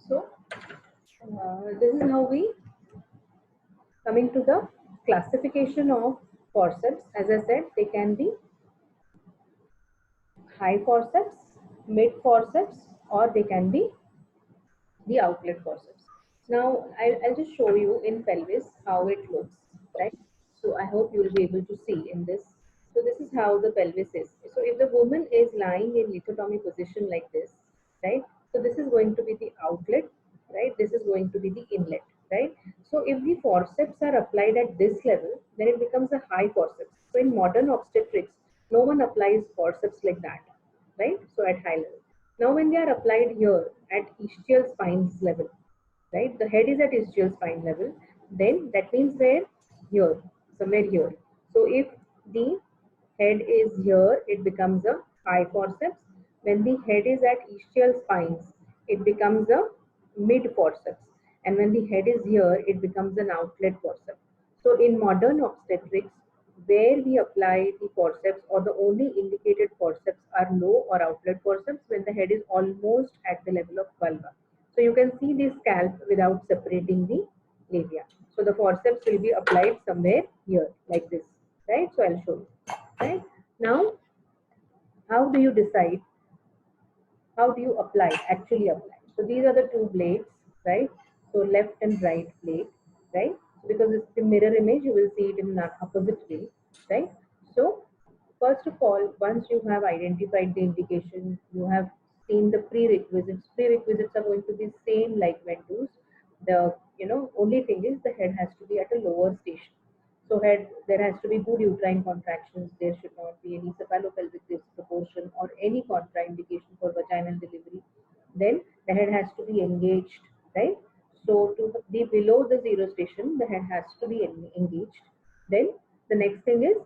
So this is how we coming to the classification of forceps. As I said, they can be high forceps, mid forceps, or they can be the outlet forceps. Now I'll just show you in pelvis how it looks, right? So I hope you will be able to see in this. So this is how the pelvis is. So if the woman is lying in lithotomy position like this, right? So this is going to be the outlet, right? This is going to be the inlet, right? So if the forceps are applied at this level, then it becomes a high forceps. So in modern obstetrics, no one applies forceps like that, right? So at high level. Now when they are applied here at ischial spines level, right? The head is at ischial spine level, then that means where? Here, somewhere here. So if the head is here, it becomes a high forceps. When the head is at ischial spines, it becomes a mid forceps. And when the head is here, it becomes an outlet forceps. So in modern obstetrics, where we apply the forceps or the only indicated forceps are low or outlet forceps when the head is almost at the level of vulva. So you can see the scalp without separating the labia. So the forceps will be applied somewhere here like this, right? So I'll show you, right? Now, how do you decide? How do you apply, actually apply? So these are the two blades, right? So left and right blade, right? So because it's the mirror image, you will see it in an opposite way, right? So first of all, once you have identified the indication, you have seen the prerequisites. Prerequisites are going to be same like Ventus. The only thing is the head has to be at a lower station. So head, there has to be good uterine contractions. There should not be any cephalopelvic disproportion or any contraindication for vaginal delivery. Then the head has to be engaged, right? So to be below the zero station, the head has to be engaged. Then the next thing is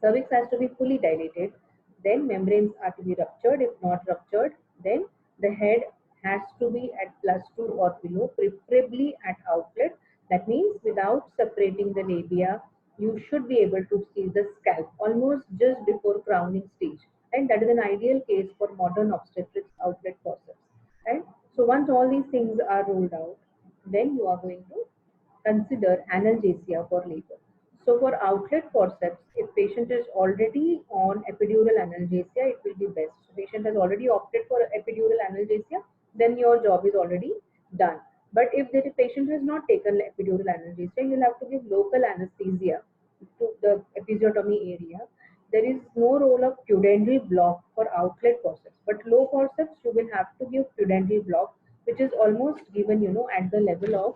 cervix has to be fully dilated. Then membranes are to be ruptured. If not ruptured, then the head has to be at +2 or below, preferably at outlet. That means without separating the labia, you should be able to see the scalp almost just before crowning stage. And that is an ideal case for modern obstetrics outlet forceps. Right? So once all these things are ruled out, then you are going to consider analgesia for labor. So for outlet forceps, if patient is already on epidural analgesia, it will be best. Patient has already opted for epidural analgesia, then your job is already done. But if the patient has not taken epidural analgesia, you'll have to give local anesthesia to the episiotomy area. There is no role of pudendal block for outlet forceps, but low forceps you will have to give pudendal block, which is almost given, at the level of,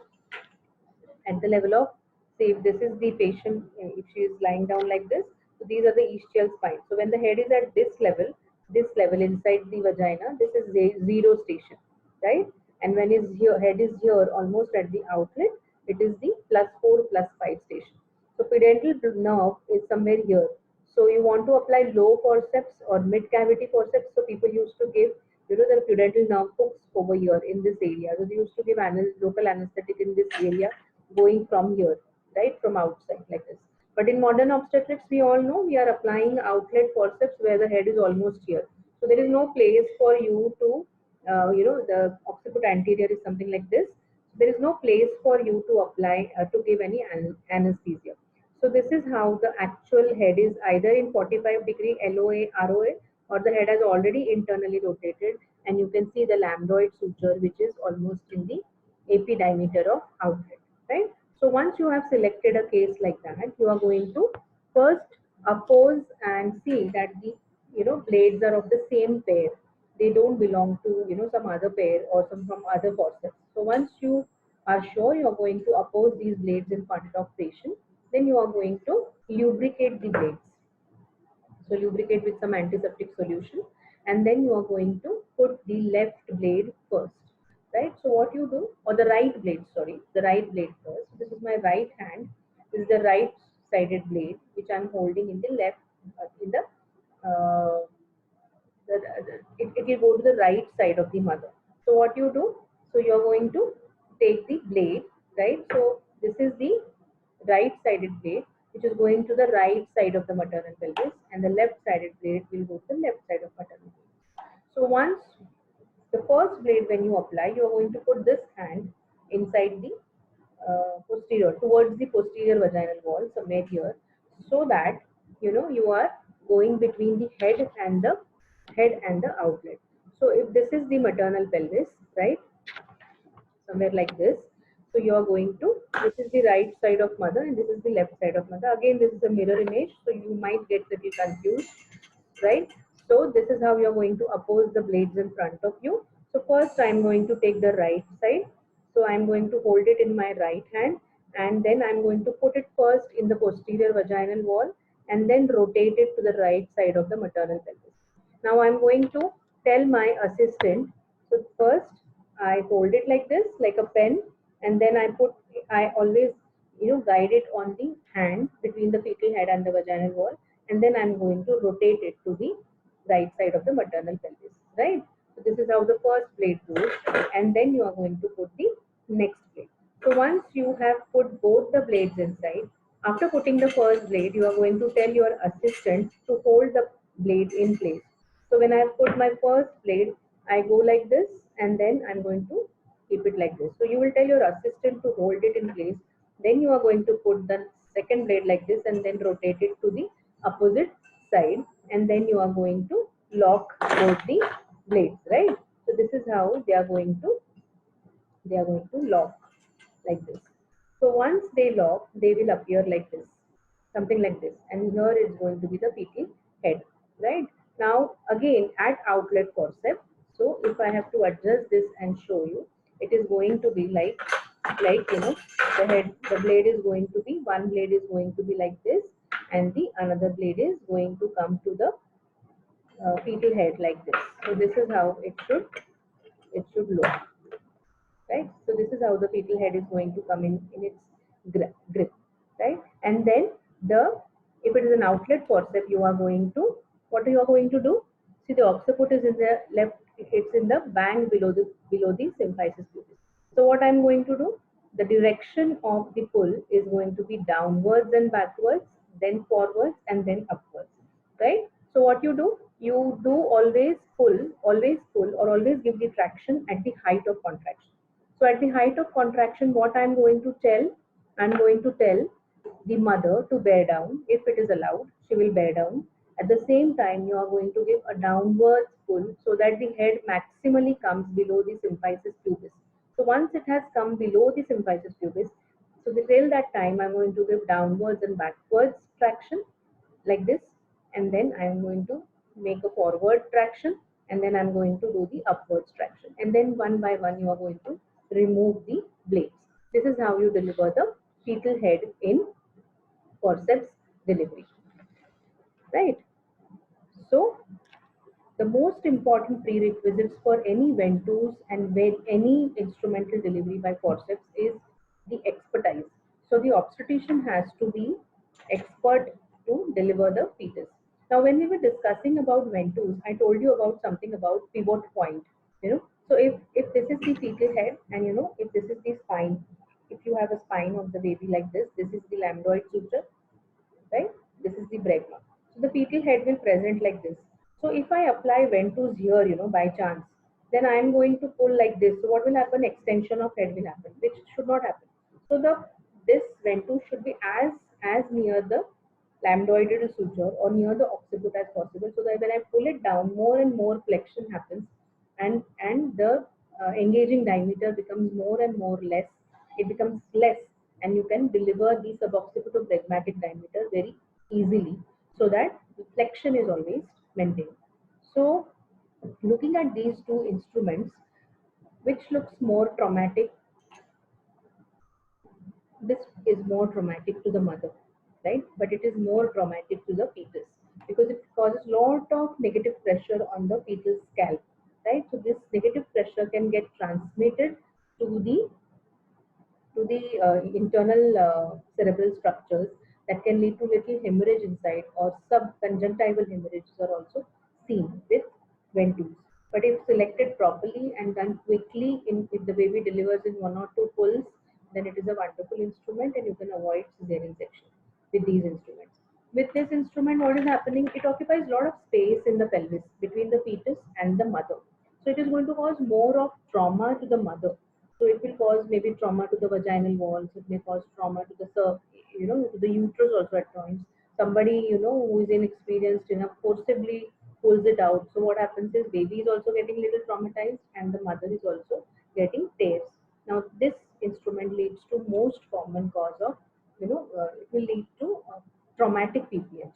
say if this is the patient, if she is lying down like this, so these are the ischial spines. So when the head is at this level inside the vagina, this is zero station, right? And when his head is here almost at the outlet, it is the +4 +5 station. So pudendal nerve is somewhere here. So you want to apply low forceps or mid cavity forceps. So people used to give, the pudendal nerve hooks over here in this area. So they used to give local anesthetic in this area going from here, right, from outside like this. But in modern obstetrics, we all know we are applying outlet forceps where the head is almost here. So there is no place for you to, the occiput anterior is something like this. So there is no place for you to apply, to give any anesthesia. So this is how the actual head is, either in 45-degree LOA, ROA, or the head has already internally rotated, and you can see the lambdoid suture, which is almost in the AP diameter of outlet, right? So once you have selected a case like that, you are going to first oppose and see that the blades are of the same pair. They don't belong to some other pair or some from other forceps. So once you are sure you are going to oppose these blades in front of patient, then you are going to lubricate the blades. So lubricate with some antiseptic solution, and then you are going to put the left blade first, right? So what you do, or the right blade, sorry, the right blade first. This is my right hand. This is the right sided blade which I'm holding in the left, in the, it will go to the right side of the mother. So what you do, so you're going to take the blade, right? So this is the right sided blade which is going to the right side of the maternal pelvis, and the left sided blade will go to the left side of maternal pelvis. So once The first blade when you apply, you are going to put this hand inside the posterior, towards the posterior vaginal wall, somewhere here, so that you are going between the head and the outlet. So if this is the maternal pelvis, right, somewhere like this. So you are going to, this is the right side of mother and this is the left side of mother. Again, this is a mirror image, so you might get little confused, right? So this is how you are going to oppose the blades in front of you. So first I am going to take the right side. So I am going to hold it in my right hand and then I am going to put it first in the posterior vaginal wall and then rotate it to the right side of the maternal pelvis. Now I'm going to tell my assistant. So first I hold it like this, like a pen, and then I always, guide it on the hand between the fetal head and the vaginal wall, and then I'm going to rotate it to the right side of the maternal pelvis, right? So this is how the first blade goes, and then you are going to put the next blade. So once you have put both the blades inside, after putting the first blade, you are going to tell your assistant to hold the blade in place. So when I have put my first blade, I go like this and then I'm going to keep it like this. So you will tell your assistant to hold it in place. Then you are going to put the second blade like this and then rotate it to the opposite side. And then you are going to lock both the blades, right? So this is how they are going to lock like this. So once they lock, they will appear like this, something like this. And here is going to be the fetal head, right? Now again at outlet forceps. So if I have to adjust this and show you, it is going to be like the head, the blade is going to be, one blade is going to be like this, and the another blade is going to come to the fetal head like this. So this is how it should look, right? So this is how the fetal head is going to come in its grip, right? And then if it is an outlet forceps, you are going to, what you are going to do? See, the occiput is in the left, it's in the band below the symphysis pubis. So what I'm going to do? The direction of the pull is going to be downwards and backwards, then forwards and then upwards, right? So what you do? You do always pull or always give the traction at the height of contraction. So at the height of contraction, what I'm going to tell, I'm going to tell the mother to bear down. If it is allowed, she will bear down. At the same time, you are going to give a downwards pull so that the head maximally comes below the symphysis pubis. So once it has come below the symphysis pubis, so till that time, I'm going to give downwards and backwards traction like this, and then I'm going to make a forward traction, and then I'm going to do the upwards traction, and then one by one you are going to remove the blades. This is how you deliver the fetal head in forceps delivery, right? So the most important prerequisites for any ventouse and any instrumental delivery by forceps is the expertise. So the obstetrician has to be expert to deliver the fetus. Now, when we were discussing about ventouse, I told you about something about pivot point. So if this is the fetal head, and if this is the spine, if you have a spine of the baby like this is the lambdoid suture, right? This is the bregma. So the fetal head will present like this. So if I apply ventouse here, by chance, then I am going to pull like this. So what will happen? Extension of head will happen, which should not happen. So this ventouse should be as near the lambdoidal suture or near the occiput as possible, so that when I pull it down, more and more flexion happens, and the engaging diameter becomes more and more less. It becomes less, and you can deliver the suboccipital-bregmatic diameter very easily, so that the flexion is always maintained. So, looking at these two instruments, which looks more traumatic, this is more traumatic to the mother, right? But it is more traumatic to the fetus because it causes lot of negative pressure on the fetal scalp, right? So this negative pressure can get transmitted to the internal cerebral structures that can lead to little hemorrhage inside, or subconjunctival hemorrhages are also seen with ventouse. But if selected properly and done quickly, if the baby delivers in 1 or 2 pulls, then it is a wonderful instrument and you can avoid cesarean section with these instruments. With this instrument, what is happening? It occupies a lot of space in the pelvis between the fetus and the mother. So it is going to cause more of trauma to the mother. So it will cause maybe trauma to the vaginal walls. It may cause trauma to the to the uterus also at times. Somebody who is inexperienced enough forcibly pulls it out. So what happens is baby is also getting little traumatized and the mother is also getting tears. Now this instrument leads to most common cause of it will lead to traumatic PPH,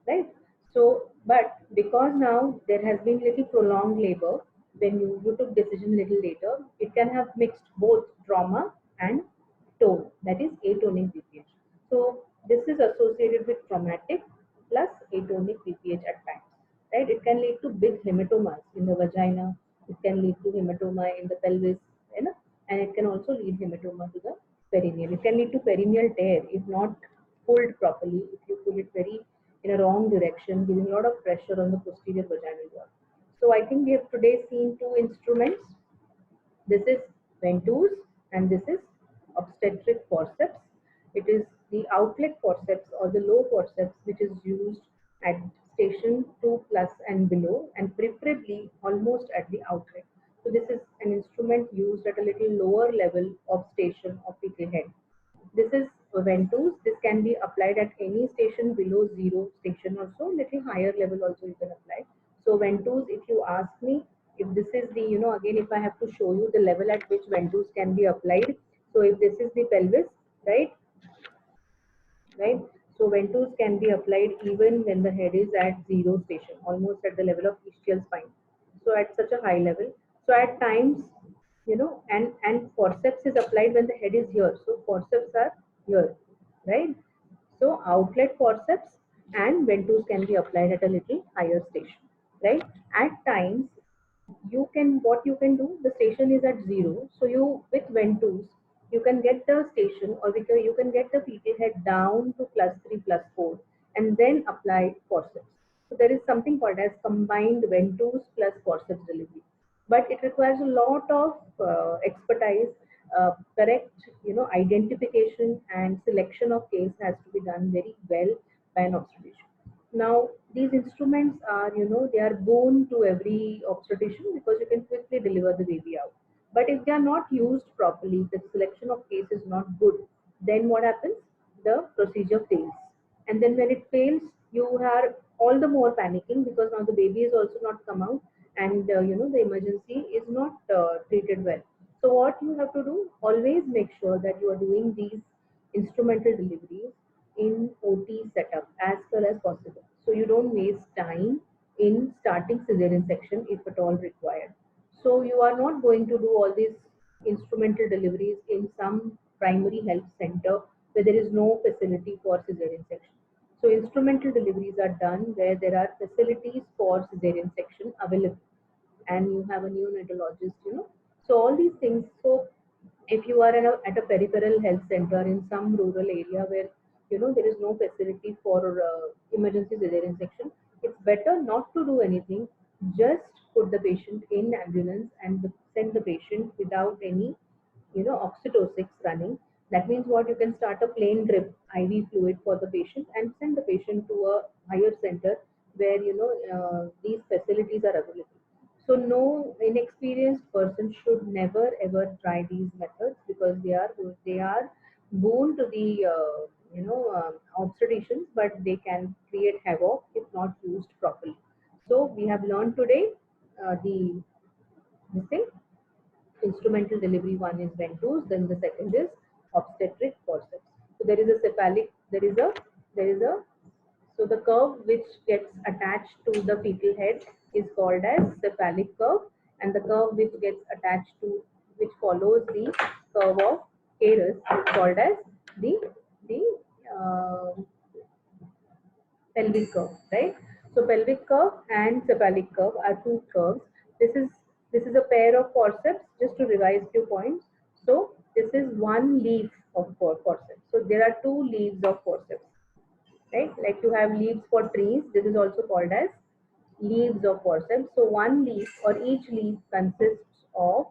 right? So, but because now there has been little prolonged labor, when you took decision little later, it can have mixed both trauma and tone, that is atonic BPH. So this is associated with traumatic plus atonic BPH at times, right? It can lead to big hematomas in the vagina. It can lead to hematoma in the pelvis, and it can also lead hematoma to the perineum. It can lead to perineal tear if not pulled properly. If you pull it very in a wrong direction, giving a lot of pressure on the posterior vaginal wall. So I think we have today seen two instruments. This is ventouse and this is obstetric forceps. It is the outlet forceps or the low forceps which is used at station 2 plus and below and preferably almost at the outlet. So this is an instrument used at a little lower level of station of fetal head. This is ventouse. This can be applied at any station below zero station also, little higher level also you can apply. So ventouse, if you ask me, if this is the, again, if I have to show you the level at which ventouse can be applied. So if this is the pelvis, right? Right? So ventouse can be applied even when the head is at zero station, almost at the level of ischial spine. So at such a high level. So at times, and forceps is applied when the head is here. So forceps are here, right? So outlet forceps and ventouse can be applied at a little higher station, right? At times, what you can do, the station is at zero, so you with ventouse you can get the station or you can get the fetal head down to +3 +4 and then apply forceps. So there is something called as combined ventouse plus forceps delivery, but it requires a lot of expertise. Correct identification and selection of case has to be done very well by an obstetrician. Now, these instruments are, they are boon to every obstetrician because you can quickly deliver the baby out. But if they are not used properly, the selection of case is not good, then what happens? The procedure fails. And then when it fails, you are all the more panicking because now the baby is also not come out and, the emergency is not treated well. So what you have to do, always make sure that you are doing these instrumental deliveries in OT setup as far as possible. So you don't waste time in starting cesarean section if at all required. So you are not going to do all these instrumental deliveries in some primary health center where there is no facility for cesarean section. So instrumental deliveries are done where there are facilities for cesarean section available and you have a neonatologist. So all these things. So if you are at a peripheral health center in some rural area where there is no facility for emergency cesarean section, it's better not to do anything. Just put the patient in ambulance and send the patient without any oxytocin running. That means what, you can start a plain drip IV fluid for the patient and send the patient to a higher center where these facilities are available. So no inexperienced person should never ever try these methods because they are boon to the obstetricians, but they can create havoc if not used properly. So we have learned today the this thing. Instrumental delivery, one is ventouse, then the second is obstetric forceps. So there is a cephalic, there is a so the curve which gets attached to the fetal head is called as cephalic curve, and the curve which gets attached to, which follows the curve of Caris, is called as the uh, pelvic curve, right? So pelvic curve and cephalic curve are two curves. This is this is a pair of forceps. Just to revise few points. So this is one leaf of forceps. So there are two leaves of forceps, right? Like you have leaves for trees. This is also called as leaves of forceps. So one leaf or each leaf consists of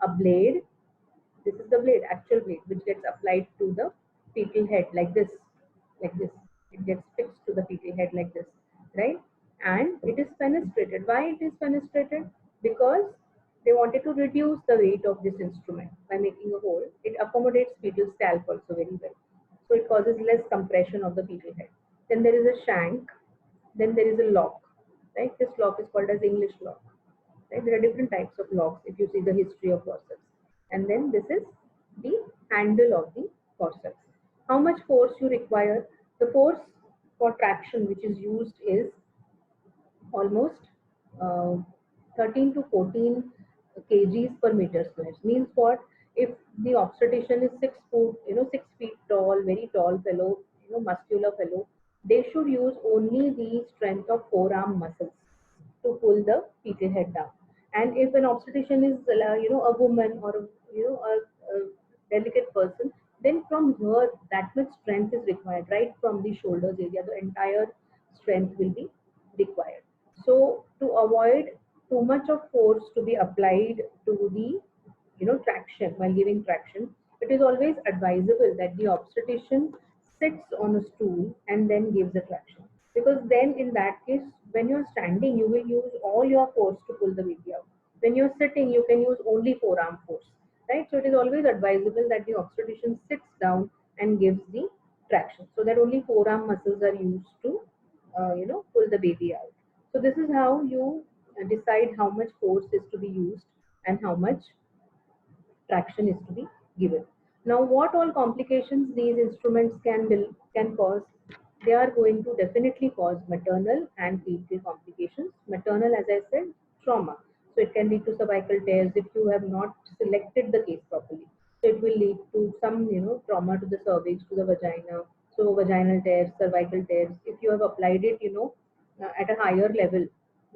a blade. This is the blade, actual blade, which gets applied to the fetal head like this, like this. It gets fixed to the fetal head like this, right? And it is fenestrated. Why it is fenestrated? Because They wanted to reduce the weight of this instrument by making a hole. It accommodates fetal scalp also very well. So it causes less compression of the fetal head. Then there is a shank. Then there is a lock. Right? This lock is called as English lock. Right? There are different types of locks if you see the history of forceps. And then this is the handle of the forceps. How much force you require? The force for traction which is used is almost uh, 13 to 14 kgs per meter square. Means what? If the obstetrician is 6 foot, 6 feet tall, very tall fellow, muscular fellow, they should use only the strength of forearm muscles to pull the fetal head down. And if an obstetrician is, a woman or a delicate person, then from her that much strength is required, right from the shoulders area, the entire strength will be required. So to avoid too much of force to be applied to the traction while giving traction, it is always advisable that the obstetrician sits on a stool and then gives the traction, because then in that case when you're standing you will use all your force to pull the baby out. When you're sitting you can use only forearm force, right? So it is always advisable that the obstetrician sits down and gives the traction, so that only forearm muscles are used to pull the baby out. So this is how you decide how much force is to be used and how much traction is to be given. Now, what all complications these instruments can cause? They are going to definitely cause maternal and fetal complications. Maternal, as I said, trauma. So it can lead to cervical tears if you have not selected the case properly. So it will lead to some, trauma to the cervix, to the vagina. So vaginal tears, cervical tears. If you have applied it, at a higher level,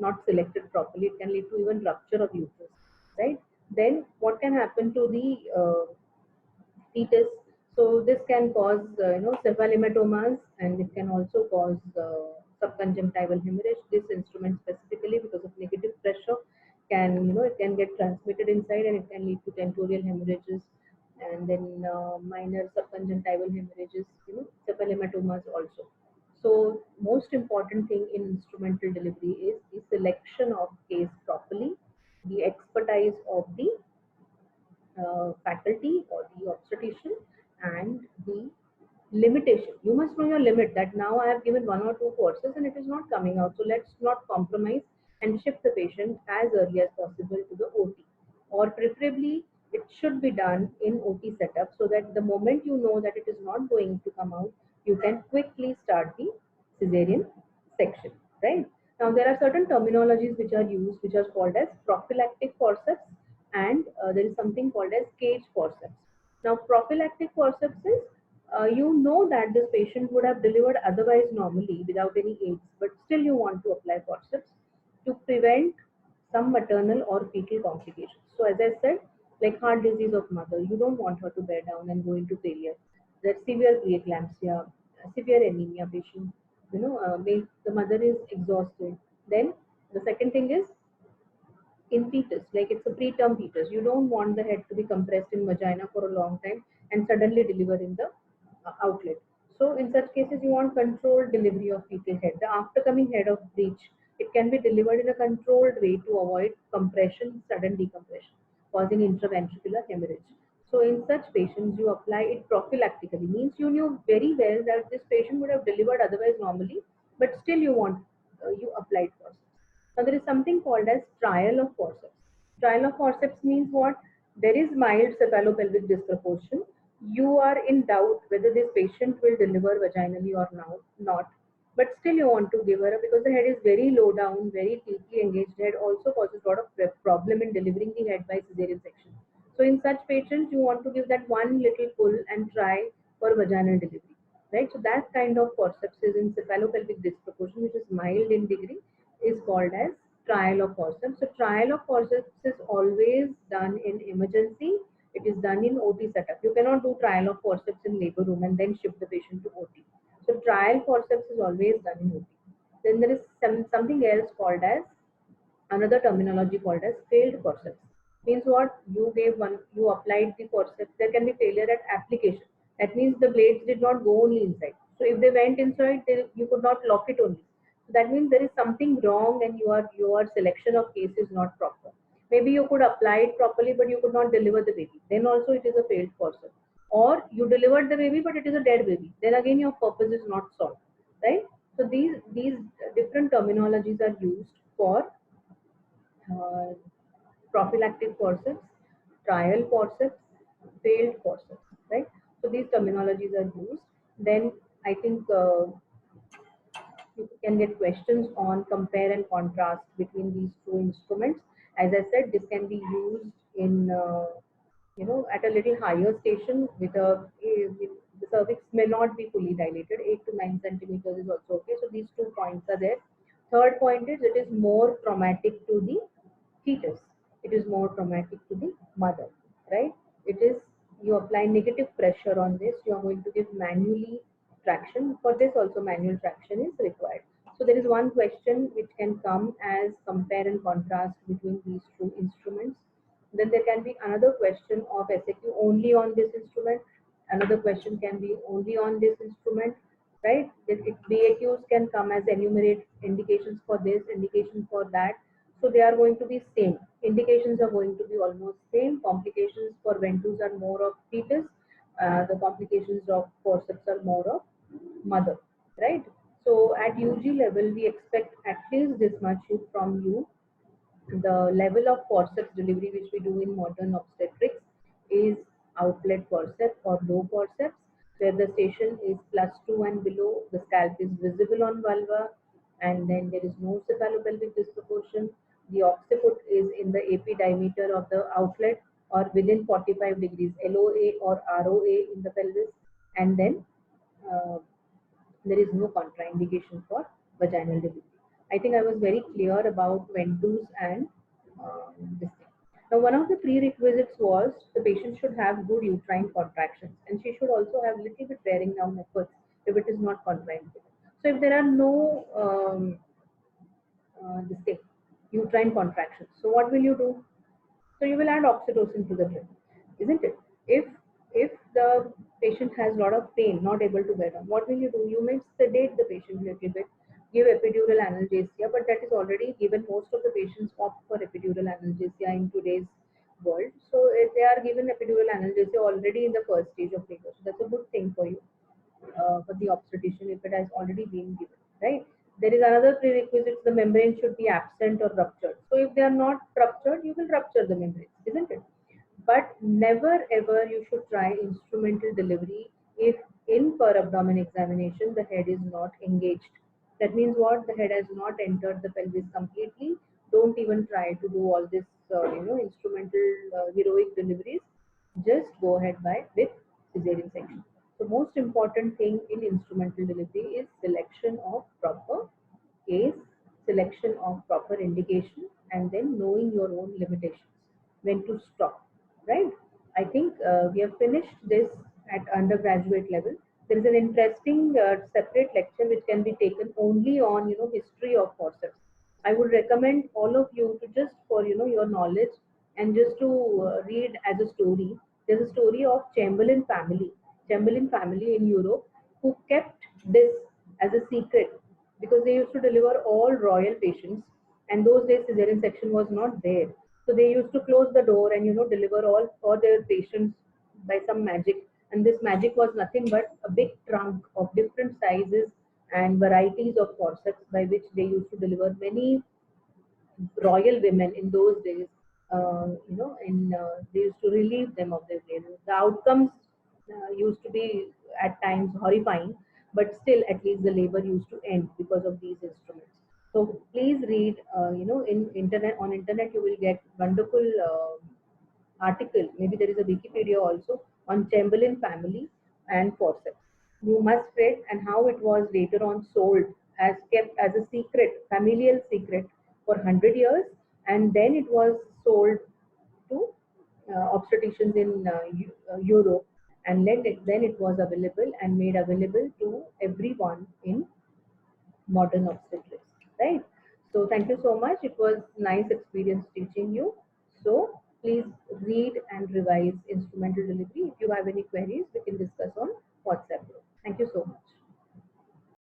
not selected properly, it can lead to even rupture of uterus, right? Then what can happen to the fetus? So this can cause cephalomatomas, and it can also cause subconjunctival hemorrhage. This instrument specifically, because of negative pressure, can it can get transmitted inside, and it can lead to tentorial hemorrhages, and then minor subconjunctival hemorrhages, cephalomatomas also. So most important thing in instrumental delivery is the selection of case properly, the expertise of the faculty or the obstetrician, and the limitation. You must know your limit, that now I have given one or two courses and it is not coming out. So let's not compromise and shift the patient as early as possible to the OT. Or preferably, it should be done in OT setup, so that the moment you know that it is not going to come out, you can quickly start the cesarean section, right? Now, there are certain terminologies which are used, which are called as prophylactic forceps, and there is something called as cage forceps. Now, prophylactic forceps is, you know that this patient would have delivered otherwise normally without any aids, but still you want to apply forceps to prevent some maternal or fetal complications. So as I said, like heart disease of mother, you don't want her to bear down and go into failure. There's severe preeclampsia, severe anemia patient, the mother is exhausted. Then the second thing is in fetus, like it's a preterm fetus. You don't want the head to be compressed in vagina for a long time and suddenly deliver in the outlet. So in such cases, you want controlled delivery of fetal head. The aftercoming head of breech, it can be delivered in a controlled way to avoid compression, sudden decompression, causing intraventricular hemorrhage. So in such patients, you apply it prophylactically. Means you knew very well that this patient would have delivered otherwise normally, but still you applied forceps. Now there is something called as trial of forceps. Trial of forceps means what? There is mild cephalopelvic disproportion. You are in doubt whether this patient will deliver vaginally or not, but still you want to give her because the head is very low down, very deeply engaged head, also causes a lot of problem in delivering the head by cesarean section. So in such patients, you want to give that one little pull and try for vaginal delivery, right? So that kind of forceps is in cephalopelvic disproportion, which is mild in degree, is called as trial of forceps. So trial of forceps is always done in emergency. It is done in OT setup. You cannot do trial of forceps in labor room and then shift the patient to OT. So trial forceps is always done in OT. Then there is something else called as, another terminology called as failed forceps. Means what? You applied the forceps. There can be failure at application. That means the blades did not go only inside. So if they went inside, you could not lock it only. So that means there is something wrong and your selection of case is not proper. Maybe you could apply it properly, but you could not deliver the baby. Then also it is a failed forceps. Or you delivered the baby, but it is a dead baby. Then again, your purpose is not solved, right? So these different terminologies are used for uh, prophylactic forceps, trial forceps, failed forceps, right? So these terminologies are used. Then I think you can get questions on compare and contrast between these two instruments. As I said, this can be used in at a little higher station with the cervix may not be fully dilated. 8 to 9 centimeters is also okay. So these 2 points are there. Third point is it is more traumatic to the fetus. It is more traumatic to the mother, right? It is you apply negative pressure on this. You are going to give manually traction. For this also manual traction is required. So there is one question which can come as compare and contrast between these two instruments. Then there can be another question of SAQ only on this instrument. Another question can be only on this instrument, right? BAQs can come as enumerate indications for this, indication for that. So they are going to be same. Indications are going to be almost same. Complications for ventus are more of fetus. The complications of forceps are more of mother, right? So at UG level, we expect at least this much from you. The level of forceps delivery which we do in modern obstetrics is outlet forceps or low forceps, where the station is +2 and below, the scalp is visible on vulva, and then there is no cephalopelvic disproportion. The occiput is in the AP diameter of the outlet or within 45 degrees LOA or ROA in the pelvis, and then uh, there is no contraindication for vaginal delivery. I think I was very clear about ventus and this thing. Now, one of the prerequisites was the patient should have good uterine contractions, and she should also have little bit bearing down efforts if it is not contraindicated. So, if there are no this thing, uterine contractions, so what will you do? So you will add oxytocin to the drip, isn't it? If the patient has a lot of pain, not able to bear down, what will you do? You may sedate the patient a little bit, give epidural analgesia, but that is already given. Most of the patients opt for epidural analgesia in today's world. So if they are given epidural analgesia already in the first stage of labor, so that's a good thing for you, for the obstetrician if it has already been given, right? There is another prerequisite, the membrane should be absent or ruptured. So if they are not ruptured, you will rupture the membrane, isn't it? But never ever you should try instrumental delivery if in per abdomen examination the head is not engaged. That means what? The head has not entered the pelvis completely. Don't even try to do all this, instrumental heroic deliveries. Just go ahead by with cesarean section. The most important thing in instrumental delivery is selection of proper case, selection of proper indication, and then knowing your own limitations, when to stop, right? I think we have finished this at undergraduate level. There is an interesting separate lecture which can be taken only on history of forceps. I would recommend all of you to just for your knowledge and just to read as a story. There's a story of Chamberlain family in Europe who kept this as a secret because they used to deliver all royal patients, and those days cesarean section was not there. So they used to close the door and deliver all their patients by some magic. And this magic was nothing but a big trunk of different sizes and varieties of forceps by which they used to deliver many royal women in those days. They used to relieve them of their pain. The outcomes used to be at times horrifying, but still, at least the labor used to end because of these instruments. So please read. In internet on internet you will get wonderful article. Maybe there is a Wikipedia also on Chamberlain family and forceps. You must read and how it was later on sold as kept as a secret, familial secret for 100 years, and then it was sold to obstetricians in Europe, and then it was available and made available to everyone in modern obstetrics, right? So thank you so much. It was nice experience teaching you. So please read and revise instrumental delivery. If you have any queries, we can discuss on WhatsApp. Thank you so much.